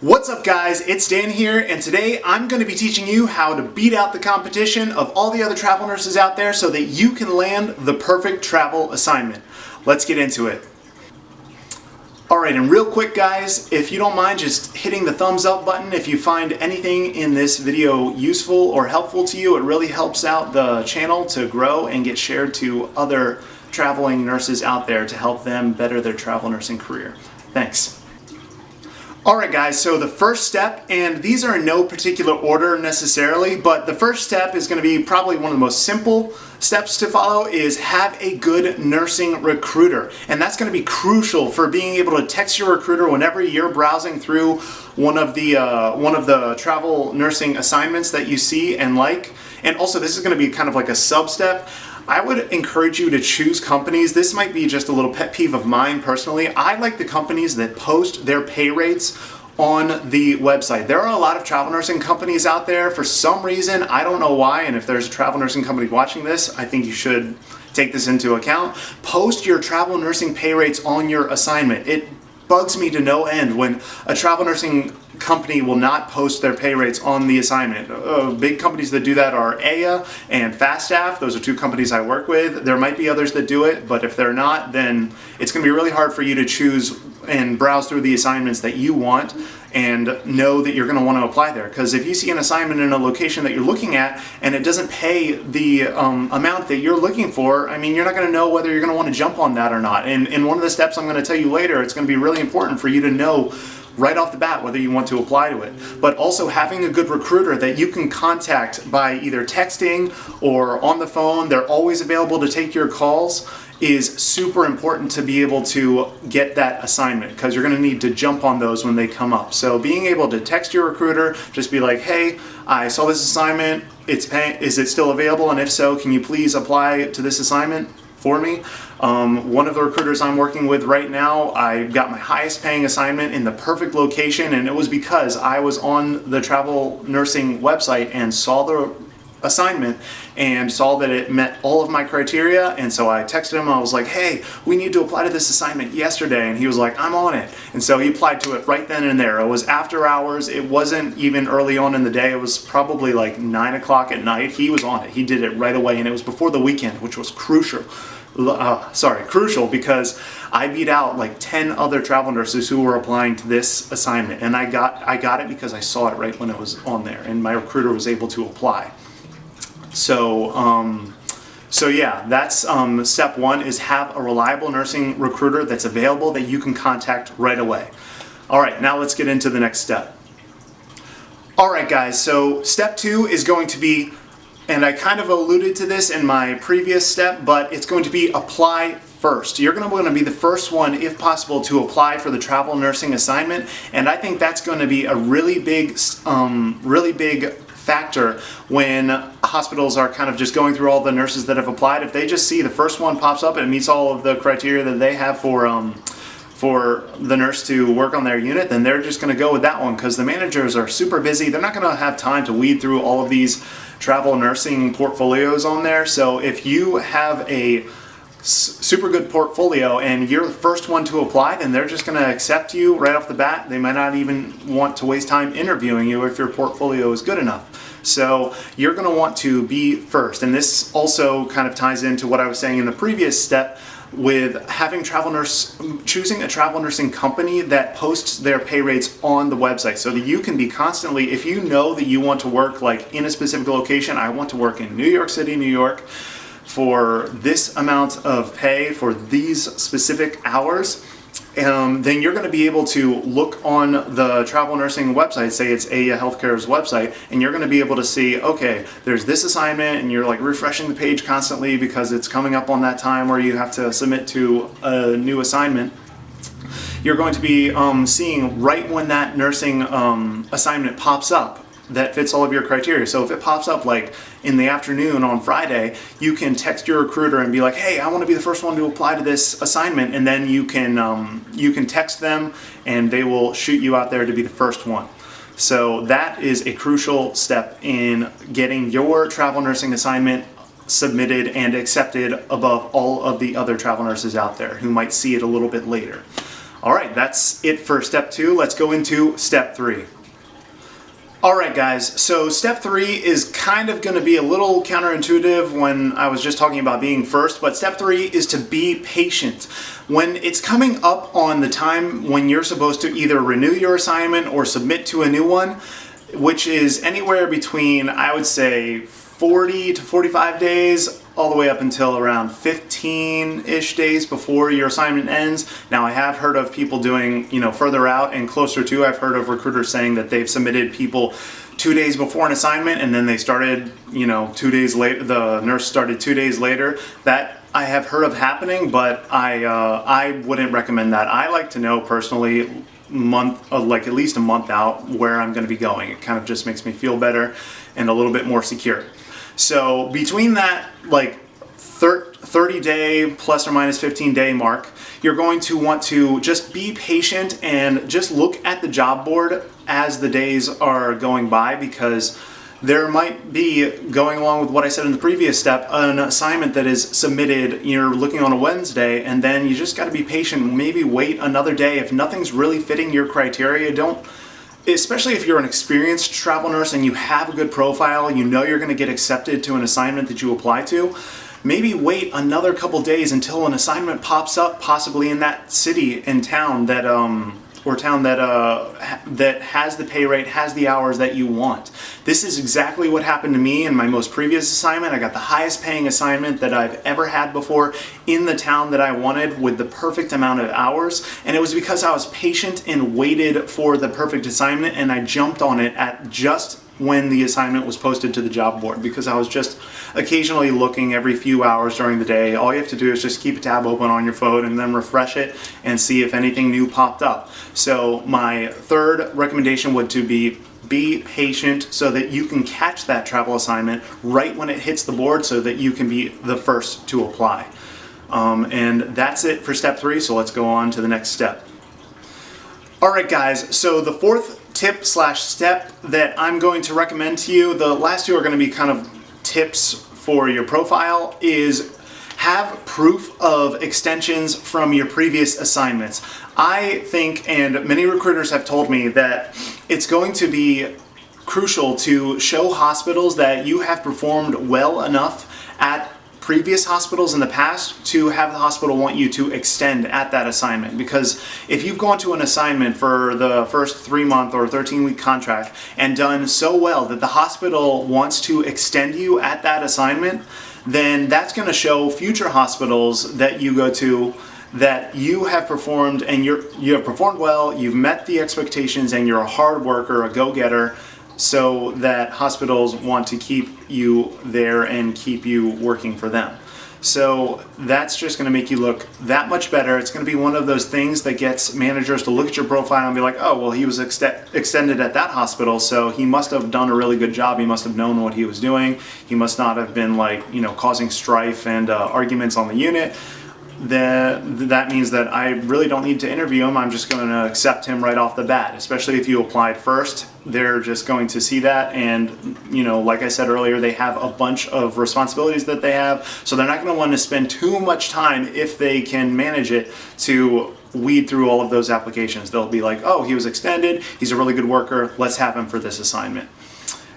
What's up guys, it's Dan here, and today I'm going to be teaching you how to beat out the competition of all the other travel nurses out there so that you can land the perfect travel assignment. Let's get into it. Alright, and real quick guys, if you don't mind just hitting the thumbs up button if you find anything in this video useful or helpful to you. It really helps out the channel to grow and get shared to other traveling nurses out there to help them better their travel nursing career. Thanks. Alright guys, so the first step, and these are in no particular order necessarily, but the first step is going to be probably one of the most simple steps to follow, is have a good nursing recruiter. And that's going to be crucial for being able to text your recruiter whenever you're browsing through one of the travel nursing assignments that you see and like. And also this is going to be kind of like a sub-step. I would encourage you to choose companies. This might be just a little pet peeve of mine personally. I like the companies that post their pay rates on the website. There are a lot of travel nursing companies out there. For some reason, I don't know why, and if there's a travel nursing company watching this, I think you should take this into account. Post your travel nursing pay rates on your assignment. It bugs me to no end when a travel nursing company will not post their pay rates on the assignment. Big companies that do that are AIA and FastStaff. Those are two companies I work with. There might be others that do it, but if they're not, then it's going to be really hard for you to choose and browse through the assignments that you want and know that you're going to want to apply there. Because if you see an assignment in a location that you're looking at and it doesn't pay the amount that you're looking for, I mean, you're not going to know whether you're going to want to jump on that or not. And in one of the steps I'm going to tell you later, it's going to be really important for you to know right off the bat whether you want to apply to it. But also having a good recruiter that you can contact by either texting or on the phone, they're always available to take your calls, is super important to be able to get that assignment, because you're going to need to jump on those when they come up. So being able to text your recruiter, just be like, hey, I saw this assignment, is it still available, and if so, can you please apply to this assignment for me? One of the recruiters I'm working with right now, I got my highest paying assignment in the perfect location, and it was because I was on the travel nursing website and saw the assignment and saw that it met all of my criteria. And so I texted him, I was like, hey, we need to apply to this assignment yesterday, and he was like, I'm on it. And so he applied to it right then and there. It was after hours, it wasn't even early on in the day, it was probably like 9 o'clock at night. He was on it, he did it right away, and it was before the weekend, which was crucial because I beat out like 10 other travel nurses who were applying to this assignment, and I got it because I saw it right when it was on there, and my recruiter was able to apply. So yeah, that's step one, is have a reliable nursing recruiter that's available that you can contact right away. All right, now let's get into the next step. All right, guys, so step two is going to be, and I kind of alluded to this in my previous step, but it's going to be apply first. You're going to want to be the first one, if possible, to apply for the travel nursing assignment, and I think that's going to be a really big factor when hospitals are kind of just going through all the nurses that have applied. If they just see the first one pops up and it meets all of the criteria that they have for the nurse to work on their unit, then they're just going to go with that one, because the managers are super busy. They're not going to have time to weed through all of these travel nursing portfolios on there. So if you have a super good portfolio and you're the first one to apply, then they're just going to accept you right off the bat. They might not even want to waste time interviewing you if your portfolio is good enough. So you're going to want to be first. And this also kind of ties into what I was saying in the previous step with choosing a travel nursing company that posts their pay rates on the website, so that you can be constantly, if you know that you want to work like in a specific location, I want to work in New York City, New York, for this amount of pay for these specific hours, then you're going to be able to look on the travel nursing website, say it's AIA Healthcare's website, and you're going to be able to see, okay, there's this assignment, and you're like refreshing the page constantly because it's coming up on that time where you have to submit to a new assignment. You're going to be seeing right when that nursing assignment pops up that fits all of your criteria. So if it pops up like in the afternoon on Friday, you can text your recruiter and be like, hey, I want to be the first one to apply to this assignment, and then you can text them and they will shoot you out there to be the first one. So that is a crucial step in getting your travel nursing assignment submitted and accepted above all of the other travel nurses out there who might see it a little bit later. All right, that's it for step 2. Let's go into step 3. All right, guys, so step 3 is kind of going to be a little counterintuitive when I was just talking about being first, but step 3 is to be patient. When it's coming up on the time when you're supposed to either renew your assignment or submit to a new one, which is anywhere between, I would say, 40 to 45 days, all the way up until around 15-ish days before your assignment ends. Now, I have heard of people doing, further out and closer to. I've heard of recruiters saying that they've submitted people 2 days before an assignment, and then they started, 2 days later, the nurse started 2 days later. That I have heard of happening, but I wouldn't recommend that. I like to know personally, like at least a month out, where I'm going to be going. It kind of just makes me feel better and a little bit more secure. So between that, like 30-day plus or minus 15-day mark, you're going to want to just be patient and just look at the job board as the days are going by, because there might be, going along with what I said in the previous step, an assignment that is submitted, you're looking on a Wednesday, and then you just got to be patient, maybe wait another day. If nothing's really fitting your criteria, especially if you're an experienced travel nurse and you have a good profile, you're going to get accepted to an assignment that you apply to, maybe wait another couple days until an assignment pops up, possibly in that city and town that that has the pay rate, has the hours that you want. This is exactly what happened to me in my most previous assignment. I got the highest paying assignment that I've ever had before in the town that I wanted, with the perfect amount of hours, and it was because I was patient and waited for the perfect assignment, and I jumped on it at just when the assignment was posted to the job board, because I was just occasionally looking every few hours during the day. All you have to do is just keep a tab open on your phone and then refresh it and see if anything new popped up. So my third recommendation would to be patient, so that you can catch that travel assignment right when it hits the board, so that you can be the first to apply. And that's it for step 3, so let's go on to the next step. All right, guys, so the fourth tip / step that I'm going to recommend to you, the last two are going to be kind of tips for your profile, is have proof of extensions from your previous assignments. I think, and many recruiters have told me, that it's going to be crucial to show hospitals that you have performed well enough at previous hospitals in the past to have the hospital want you to extend at that assignment. Because if you've gone to an assignment for the first 3-month or 13-week contract and done so well that the hospital wants to extend you at that assignment, then that's going to show future hospitals that you go to that you have performed, and you have performed well, you've met the expectations, and you're a hard worker, a go-getter, so that hospitals want to keep you there and keep you working for them. So that's just going to make you look that much better. It's going to be one of those things that gets managers to look at your profile and be like, oh, well, he was extended at that hospital, so he must have done a really good job. He must have known what he was doing. He must not have been causing strife and arguments on the unit. That means that I really don't need to interview him. I'm just going to accept him right off the bat, especially if you applied first. They're just going to see that, and like I said earlier, they have a bunch of responsibilities that they have, so they're not going to want to spend too much time, if they can manage it, to weed through all of those applications. They'll be like, oh, he was extended, he's a really good worker, let's have him for this assignment.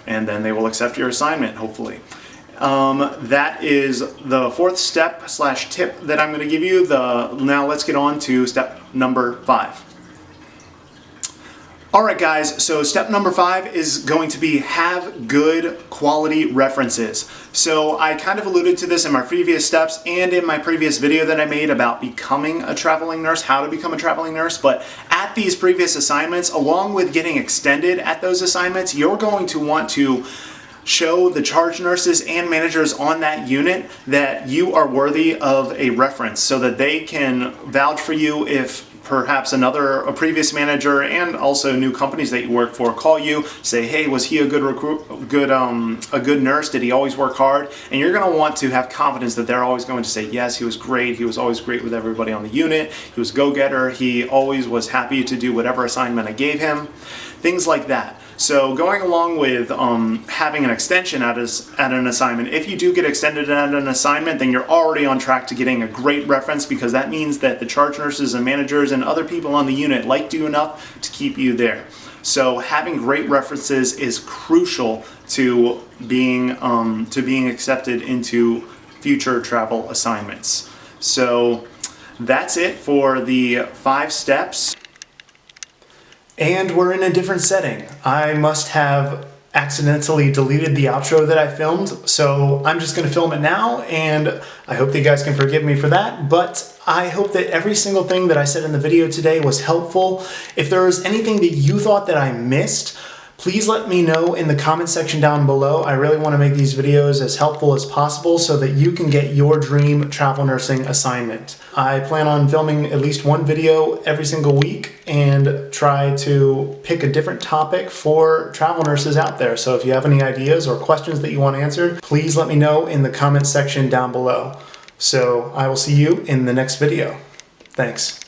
And then they will accept your assignment, hopefully. That is the fourth step / tip that I'm going to give you. Now let's get on to step number 5. Alright guys, so step number 5 is going to be have good quality references. So I kind of alluded to this in my previous steps and in my previous video that I made about becoming a traveling nurse, how to become a traveling nurse, but at these previous assignments, along with getting extended at those assignments, you're going to want to show the charge nurses and managers on that unit that you are worthy of a reference, so that they can vouch for you if perhaps a previous manager and also new companies that you work for call you, say, hey, was he a good nurse? Did he always work hard? And you're going to want to have confidence that they're always going to say, yes, he was great. He was always great with everybody on the unit. He was a go-getter. He always was happy to do whatever assignment I gave him. Things like that. So going along with having an extension at an assignment, if you do get extended at an assignment, then you're already on track to getting a great reference, because that means that the charge nurses and managers and other people on the unit liked you enough to keep you there. So having great references is crucial to being accepted into future travel assignments. So that's it for the 5 steps. And we're in a different setting. I must have accidentally deleted the outro that I filmed, so I'm just going to film it now, and I hope that you guys can forgive me for that, but I hope that every single thing that I said in the video today was helpful. If there was anything that you thought that I missed, please let me know in the comment section down below. I really want to make these videos as helpful as possible so that you can get your dream travel nursing assignment. I plan on filming at least 1 video every single week and try to pick a different topic for travel nurses out there. So if you have any ideas or questions that you want answered, please let me know in the comment section down below. So I will see you in the next video. Thanks.